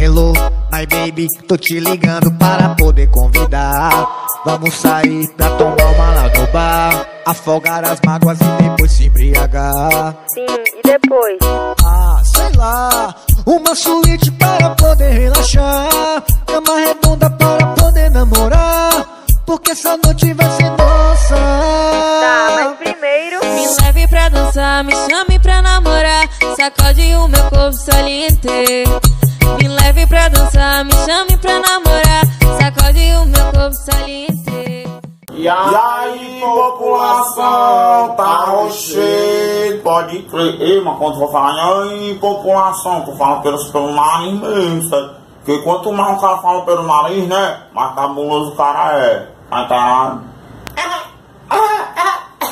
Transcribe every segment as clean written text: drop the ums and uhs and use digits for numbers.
Hello, my baby, tô te ligando para poder convidar. Vamos sair pra tomar uma lá no bar, afogar as mágoas e depois se embriagar. Sim, e depois? Ah, sei lá, uma suíte para poder relaxar, cama redonda para poder namorar, porque essa noite vai ser nossa. Tá, mas primeiro me leve pra dançar, me chame pra namorar, sacode o meu corpo saliente. Me leve pra dançar, me chame pra namorar, sacode o meu corpo saliente. E aí, população, tá rochedo, pode crer. Ei, mas quando for falar, e aí, população, tô falando pelo nariz mesmo, sabe? Porque quanto mais o cara fala pelo nariz, né, mais cabuloso o cara é. Aí tá...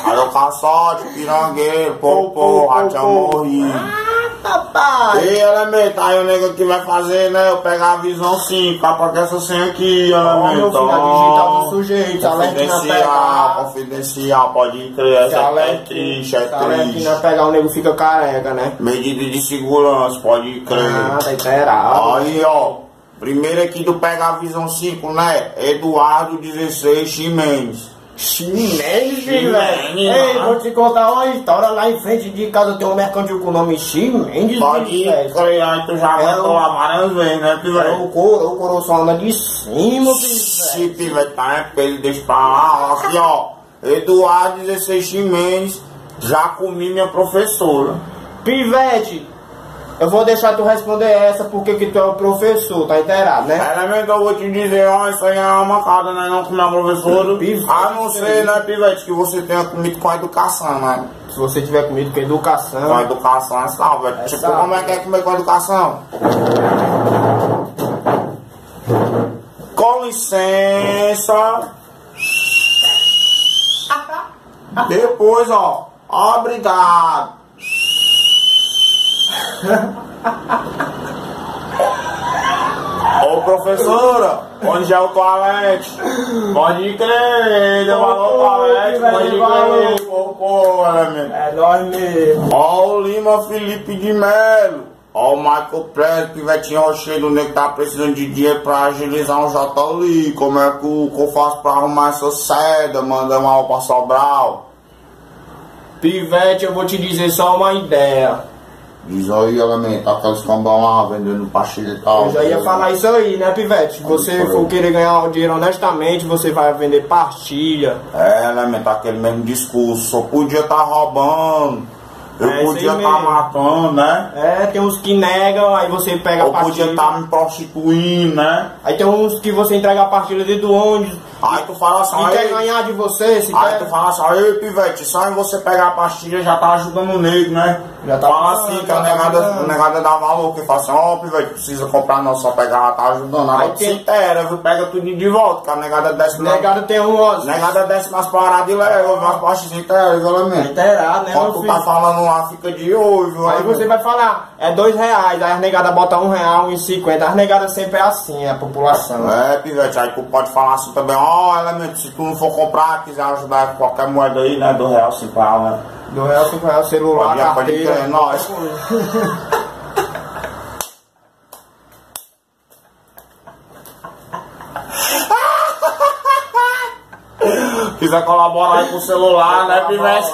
Aí o caçote, pirangueiro, popô, ratinha morrido. Papai! E elemento, aí o nego que vai fazer, né? Eu pegar a visão 5, pra essa senha aqui, elemento. Digital do sujeito, Confidencial, pode crer, essa é triste, é triste. Se a pegar o nego fica careca, né? Medida de segurança, pode crer. Ah, tá inteirado. Aí, ó, primeiro aqui do Pega a Visão 5, né? Eduardo 16 Ximenes. Ximenes, velho. Ei, vou te contar uma história. Lá em frente de casa tem um mercantil com o nome Ximenes. Pode crer, aí tu já mandou lá várias vezes, né, Pivete? O coro só anda de cima, Se Pivete tá, é pra ele deixar pra lá. Aqui, ó, Eduardo 16 Ximenes, já comi minha professora. Pivete, eu vou deixar tu responder essa porque que tu é o professor, tá inteirado, né? Elemento, eu vou te dizer, ó, isso aí é uma mancada, né, não com minha professora. A não ser, né, Pivete, que você tenha comido com a educação, né? Se você tiver comido com educação... Com a educação é salve, velho. Tipo, como é que é comer com a educação? Com licença. Depois, ó, obrigado. Ô professora, onde é o toalete? Pode crer, deu valor ao toalete, pode crer, pô, é nóis mesmo. Ó o Lima Felipe de Melo, ó o Michael Press, Pivetinho Rochedo, o nego tá precisando de dinheiro pra agilizar um J. Como é que eu faço pra arrumar essa seda, mandar uma aula pra Sobral? Pivete, eu vou te dizer só uma ideia. Diz aí, elemento, aqueles cambão lá vendendo pastilha e tal. Eu já ia falar isso aí, né, Pivete? Se você for querer ganhar o dinheiro honestamente, você vai vender pastilha. É, elemento, aquele mesmo discurso. Só podia estar roubando, eu podia estar matando, né? É, tem uns que negam, aí você pega a pastilha. Eu podia estar me prostituindo, né? Aí tem uns que você entrega a pastilha dentro do ônibus. Aí tu fala assim, se quer ganhar de você, se aí quer... tu fala assim, ei Pivete, só em você pegar a pastilha já tá ajudando o nego, né? Já tá fala assim, que a negada dá valor, que fala assim, ó Pivete, precisa comprar não, só pegar, tá ajudando. Aí se inteira, viu? Pega tudo de volta, que a negada desce tem umas... Negada desce nas paradas e leva umas pastilhas inteiras, viu, elemento? Inteirado, né? Quando tu tá falando lá, fica de olho, viu? Aí você vai falar, é R$2, aí as negadas botam R$1, R$1,50, as negadas sempre é assim, a população. É, Pivete, aí tu pode falar assim também, ó, elemento, se tu não for comprar, quiser ajudar com qualquer moeda aí, né, R$2, R$5, né? R$2, R$5, celular, carteira. É nóis. Quiser colaborar aí com o celular, né, Pivete?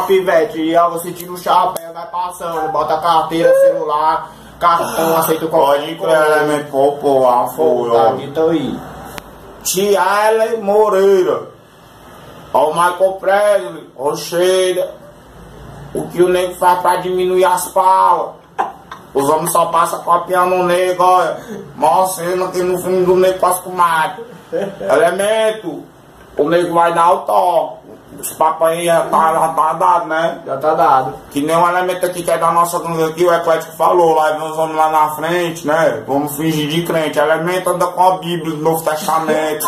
Pivete, e ó, você tira o chapéu, vai passando, bota a carteira, celular, cartão, aceita o Pode ir, elemento, pô, apoio. Tá dito aí. Tiale Moreira, ó o Michael Presley, Rocheida, o que o nego faz pra diminuir as palas? Os homens só passam copiando o nego, olha, mostrando aqui no fundo do nego quase com mato. Elemento, o nego vai dar o toque. Os papos aí já tá dado, né? Já tá dado. Que nem um elemento aqui que é da nossa gangue aqui, o Eclético falou, lá vem os homens lá na frente, né? Vamos fingir de crente. Elemento anda com a Bíblia do Novo Testamento.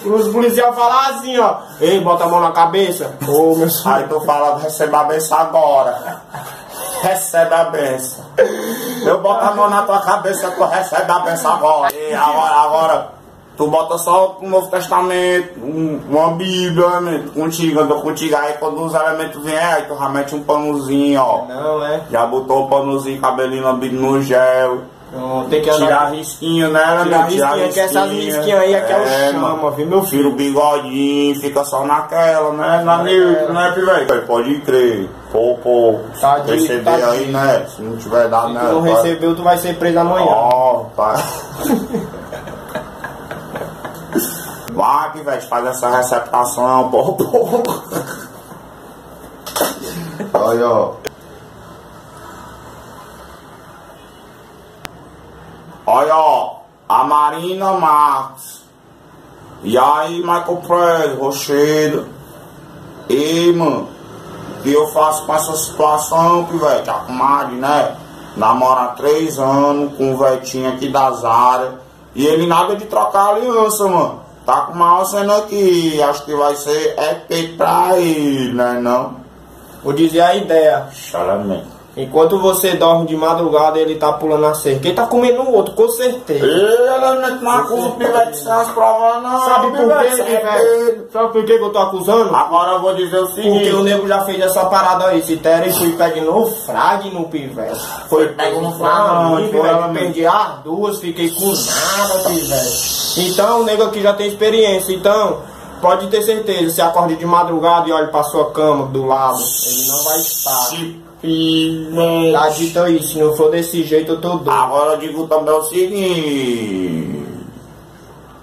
Os policiais falam assim, ó. Ei, bota a mão na cabeça. Ô, meu senhor. Aí tu fala, receba a benção agora. Recebe a benção. Eu boto a mão na tua cabeça, tu recebe a benção agora. E agora. Tu bota só o Novo Testamento, uma Bíblia, né? Contigo, andou contigo. Aí quando os elementos vêm, aí tu já mete um panozinho, ó. Não, é? Já botou o panozinho, cabelinho lambido no gel. Tem que tirar risquinho, né? Tirar risquinho, que essas risquinhas aí é que é o chama, viu, meu filho? Tira o bigodinho, fica só naquela, né? Na Nilton, né, velho? Pode crer. Pô, tá receber aí, né? Se não tiver dado, né? Se tu não recebeu, tu vai ser preso amanhã. Ó, pai. Vai, pivete, faz essa receptação, pô. Olha, ó. Olha, ó, a Marina Marques. E aí, Michael Prez, Rochedo. E, mano, o que eu faço com essa situação, pivete? A comadre, né? Namora há 3 anos com o Vetinho aqui das áreas. E ele nada de trocar aliança, mano. Tá com uma cena aqui. Acho que vai ser EP pra ele, né, não? Vou dizer a ideia. Claramente. Enquanto você dorme de madrugada, ele tá pulando a cerca. Ele tá comendo o outro, com certeza. Ele não acusa o pivete sem as provas, não. Sabe por quê, pivete? Sabe por que eu tô acusando? Agora eu vou dizer o seguinte. Porque o nego já fez essa parada aí. Se Terry foi pego no frag no pivete. Foi pego no frag, pivete. Perdi as 2, fiquei com nada, pivete. Então o nego aqui já tem experiência. Então, pode ter certeza, se acorde de madrugada e olhe pra sua cama do lado, ele não vai estar. Tá dito aí, se não for desse jeito eu tô doido. Agora eu digo também o seguinte.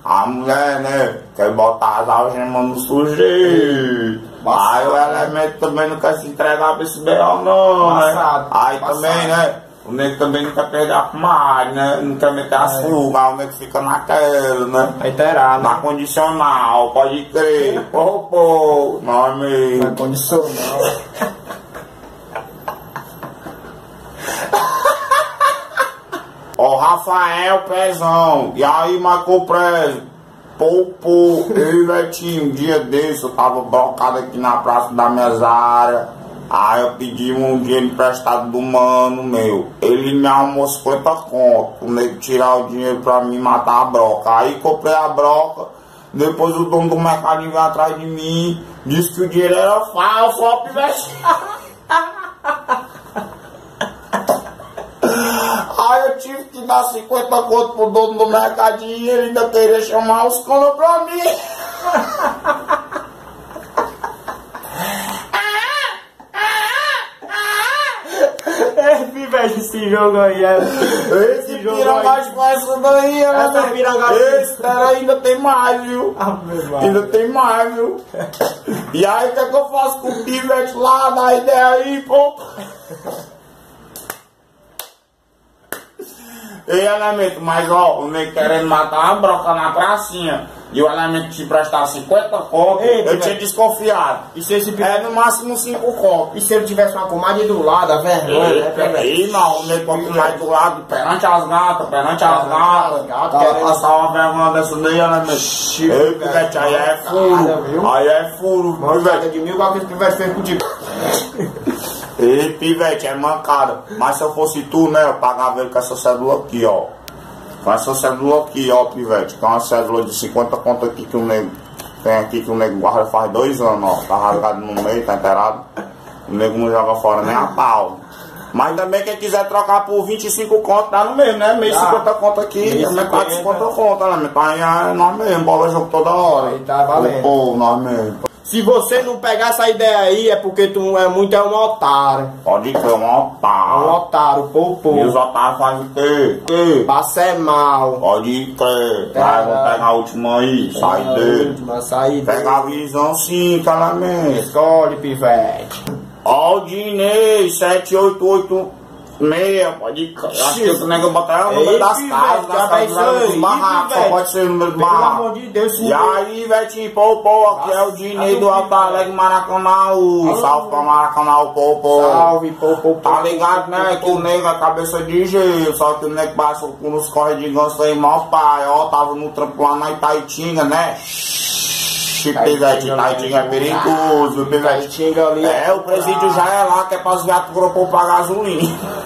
A mulher, né, quer botar as algemas no sujeito. Aí o elemento também não quer se entregar pra esse B.O. não, né? Aí também, né, o nego também não quer perder a comadre, né? Não quer meter as fugas, o nego fica naquela, né? Reiterado. Na condicional, pode crer. Pô, não é mesmo. Na condicional. Ó, Rafael Pezão, e aí Michael Prez, pô, eu e Vetinho, um dia desse eu tava brocado aqui na praça da mesária, aí eu pedi um dinheiro emprestado do mano meu, ele me arrumou 50 conto, o nego tirar o dinheiro pra mim matar a broca, aí comprei a broca, depois o dono do mercadinho veio atrás de mim, disse que o dinheiro era falso, ó, pivete. Aí eu tive que dar 50 conto pro dono do mercadinho e ele ainda queria chamar os colos pra mim. Pivete, esse jogo aí Esse pirangagem com essa daí, essa pirangagem. Esse cara ainda tem mais, viu? Ainda tem mais, viu? E aí o que é que eu faço com o pivete lá, dá ideia aí, pô? E elemento, mas ó, o nego querendo matar uma broca na pracinha e o elemento te emprestar 50 contos, eu tinha desconfiado. E se esse é no máximo 5 contos. E se ele tivesse uma comadre do lado, a vergonha, né? E não, o nego com a comadre do lado, perante as gatas, querendo passar uma vergonha dessa daí, elemento. Ei, pivete, aí é furo. Aí é furo, pivete. De mil, qual que esse pivete fez contigo? Ei, pivete, é mancada. Mas se eu fosse tu, né, eu pagava ele com essa cédula aqui, ó. Com essa cédula aqui, ó, pivete. Que é uma cédula de 50 conto aqui que o nego tem aqui, que o nego guarda faz 2 anos, ó. Tá rasgado no meio, tá enterrado. O nego não joga fora nem a pau. Mas também quem quiser trocar por 25 conto, dá no mesmo, né? Meio 50 conto aqui, metade 50 conto, né? Aí é nós mesmo, bola jogo toda hora. Aí tá valendo. Pô, nós mesmo. Se você não pegar essa ideia aí, é porque tu é muito um otário. Pode ser um otário. Um otário, pô. E os otários fazem o quê? Passa é mal. Pode crer. Vai, vamos pegar a última aí. Sai dele. Pega a visão sim, claramente. Escolhe, pivete. Ó, o Dinei, 7886. Pode crer. Acho que o nego botar o número das casas, dos barracos. Só pode ser o número do barraco. Pelo amor de Deus, e aí, Vetinho, pô, aqui é o Dinei do Alto Alegre Maracanã. Salve pra Maracanã, pô. Salve, pô. Tá ligado, né? Que o nego é cabeça de gelo. Só que o nego passou nos corre de ganso aí, mal pai. Ó, tava no trampo lá na Itaitinga, né? Pivete, Itaitinga é perigoso, pivete. É, o presídio já é lá, que é pra os gatos grupos pra gasolina.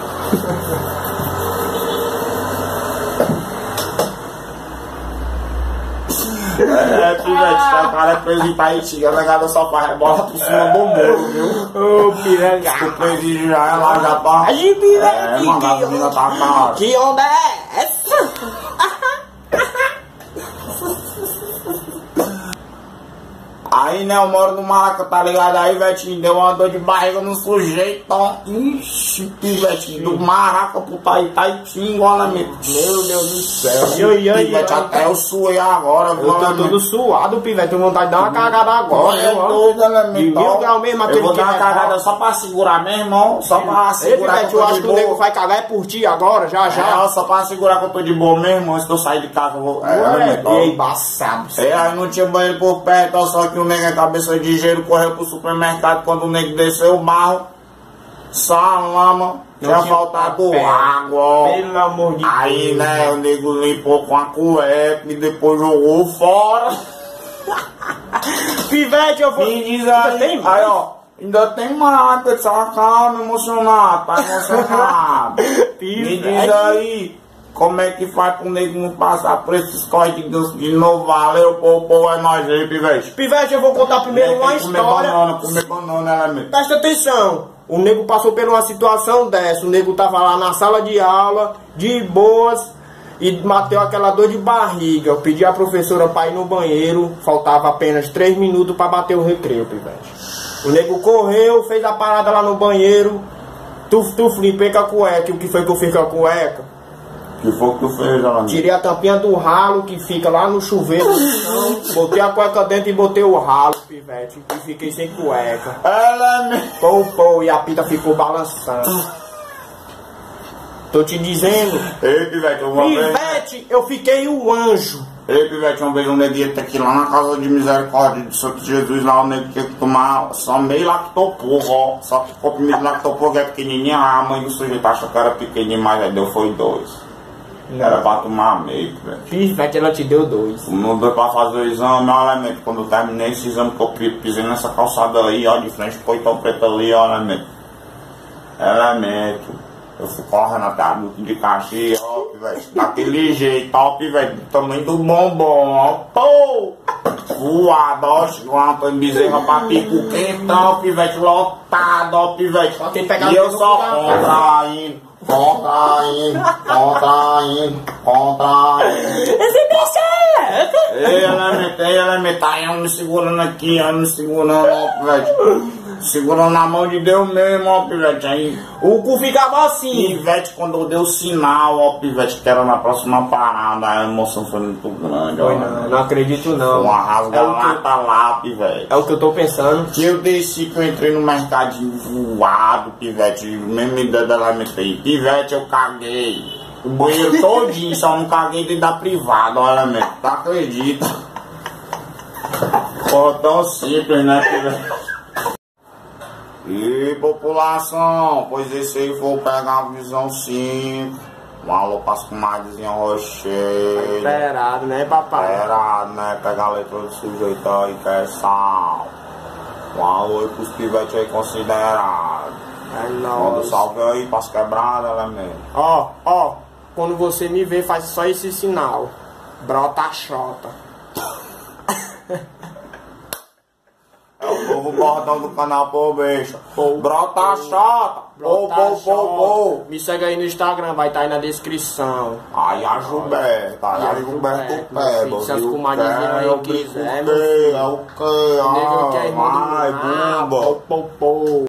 É, pivete, o cara é preso em Tahiti, a negada só faz rebola por cima do muro, viu? Ô, piranga. O presídio já é lá, já tá. Ai, pivete, É, mano, a menina tá na hora. que onda é essa? Aí, né, eu moro no Maraca, tá ligado? Aí, Vetinho, deu uma dor de barriga no sujeito, ó. Ixi, Pivetinho, do Maraca pro Tahiti, igual, né, meu Deus do céu. Pivete, até eu suei agora, viu, Eu tô né, todo suado, pivete. Tenho vontade de dar uma cagada agora. é doido, né, meu E irmão? grau mesmo, Eu aquele vou que dar uma é cagada mal. só pra segurar, meu irmão. Só pra Ei, segurar pivete, que eu eu tô acho de que o nego boa. vai cagar é por ti agora, já. É, só pra segurar que eu tô de boa, meu irmão. Se eu sair de casa, eu vou... É embaçado. É, aí não tinha banheiro por perto, ó, só que o nego é cabeça de gelo, correu pro supermercado. Quando o nego desceu o barro, só a lama, tinha faltado papel. água, ó. Pelo amor de Aí, Deus. né, o nego limpou com a cueca e depois jogou fora. Pivete, eu vou... Me diz Ainda aí, tem mais? aí, ó, ainda tem mais, pessoal, calma, emocionado, tá emocionado. Me diz aí, como é que faz pro nego não passar por esses códigos de novo? Valeu, pô, é nóis aí, Pivete. Pivete, eu vou contar primeiro uma história. Comer banana, né, meu? Presta atenção. O nego passou por uma situação dessa. O nego tava lá na sala de aula, de boas, e bateu aquela dor de barriga. Eu pedi à professora pra ir no banheiro. Faltava apenas 3 minutos pra bater o recreio, Pivete. O nego correu, fez a parada lá no banheiro. Flipei com a cueca. E o que foi que eu fiz com a cueca? Que foi que tu fez, ela? Tirei a tampinha do ralo que fica lá no chuveiro no chão, botei a cueca dentro e botei o ralo, Pivete, e fiquei sem cueca. Ela me... Pô, e a pita ficou balançando. Tô te dizendo, Ei, Pivete, uma vez... Pivete, eu fiquei o anjo. Ei, Pivete, uma vez um nego ia ter que ir lá na casa de misericórdia de Santo Jesus, lá o nego tinha que tomar só meio lactopurgo, ó. Só que comprimido lactopurgo é pequenininho, a mãe do sujeito achou que era pequenininho, mas aí deu foi 2. Era pra tomar meio, Pivete. Pivete, ela te deu 2. Não deu pra fazer o exame, olha, mente, quando eu terminei esse exame que eu pisei nessa calçada aí, ó, de frente pro Itão Preto ali, olha, mente. Elemento. Eu fui correndo até a Duque de Caxias, ó, Pivete, daquele jeito, ó, Pivete, do tamanho do bombom, ó, pô! Voado, ó, chegou uma Antônio Bezerra pra pico quentão, Pivete, lotado, ó, Pivete. Tem que pegar E eu no só lugar, contraindo. Esse bicho é... Elemento, aí eu me segurando aqui, eu me segurando, ó, Pivete. Segurando na mão de Deus mesmo, ó, Pivete, aí. O cu ficava assim. Pivete, quando eu dei o sinal, ó, Pivete, que era na próxima parada, a emoção foi muito grande, ó. Não acredito não. Uma rasga-lata lá, Pivete. É o que eu tô pensando. Que eu desci, que eu entrei no mercadinho voado, Pivete, mesmo ideia dela metei. Pivete, eu caguei. O banheiro todinho, só não caguei dentro da privada, olha mesmo. Tu acredita? Porra, tão simples, né, Pivete? E população, pois esse aí vou pegar a visão 5. Um alô pras comadrezinhas rocheiras. Esperado, né, papai? Esperado, né? Pegar a letra do sujeito aí que é sal. Um alô aí pros pivetes aí considerados. É Manda nóis. salve aí pras quebradas, né, mesmo? Ó, quando você me vê, faz só esse sinal. Brota a xota. É o novo bordão do canal, pô, bicho. Pô, Brota a chata. Pô, Brota a pô, pô, xota. pô. Me segue aí no Instagram, vai estar aí na descrição. Aí a Gilberto, aí a Gilberto Peba. Se as comadrezinhas aí quiser, meu É o que? nego quer irmão do Vai, ah, bumba. pô.